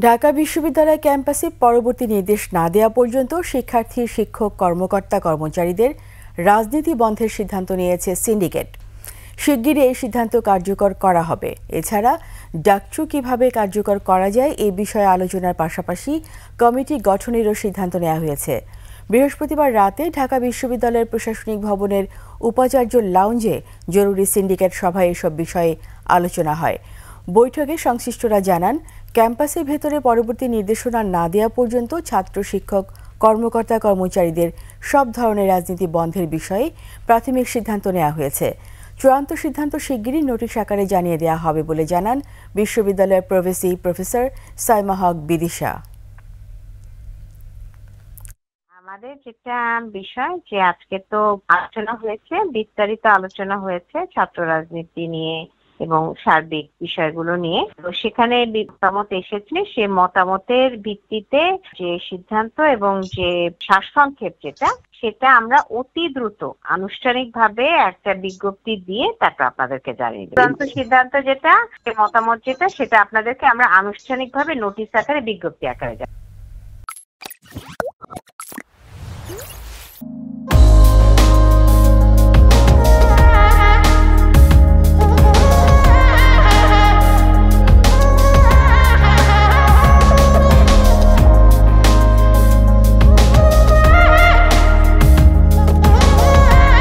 ঢাকা বিশ্ববিদ্যালয় ক্যাম্পাসে পরবর্তী নির্দেশ না দেওয়া পর্যন্ত শিক্ষার্থী, শিক্ষক, কর্মকর্তা, কর্মচারীদের রাজনীতি বন্ধের সিদ্ধান্ত নিয়েছে সিন্ডিকেট। শিগগিরই এই সিদ্ধান্ত কার্যকর করা হবে। এছাড়া ডাকসু কিভাবে কার্যকর করা যায় এ বিষয়ে আলোচনার পাশাপাশি কমিটি গঠনেরও সিদ্ধান্ত নেওয়া হয়েছে। বৃহস্পতিবার রাতে ঢাকা বিশ্ববিদ্যালয়ের প্রশাসনিক ভবনের উপাচার্য লাউঞ্জে জরুরি সিন্ডিকেট সভায় এসব বিষয়ে আলোচনা হয়। বৈঠকে সংশ্লিষ্টরা জানান, ক্যাম্পাসের ভেতরে পরবর্তী নির্দেশনা না দেওয়া পর্যন্ত ছাত্র, শিক্ষক, কর্মকর্তা, কর্মচারীদের সব ধরনের রাজনীতি বন্ধের বিষয়ে প্রাথমিক সিদ্ধান্ত নেওয়া হয়েছে। চূড়ান্ত সিদ্ধান্ত শিগগিরই নোটিশ আকারে জানিয়ে দেওয়া হবে বলে জানান বিশ্ববিদ্যালয়ের প্রভেসি প্রফেসর সাইমা হক বিদিশা। আমাদের যেটা বিষয় যে আজকে তো আলোচনা হয়েছে, বিস্তারিত আলোচনা হয়েছে ছাত্র রাজনীতি নিয়ে এবং সার্বিক বিষয়গুলো নিয়ে। তো সেখানে মতামত এসেছে, সে মতামতের ভিত্তিতে যে সিদ্ধান্ত এবং যে সারসংক্ষেপ সেটা আমরা অতি দ্রুত আনুষ্ঠানিকভাবে একটা বিজ্ঞপ্তি দিয়ে তারপর আপনাদেরকে জানিয়ে দেব। সিদ্ধান্ত যেটা, মতামত যেটা, সেটা আপনাদেরকে আমরা আনুষ্ঠানিকভাবে নোটিশ আকারে, বিজ্ঞপ্তি আকারে জানাবো।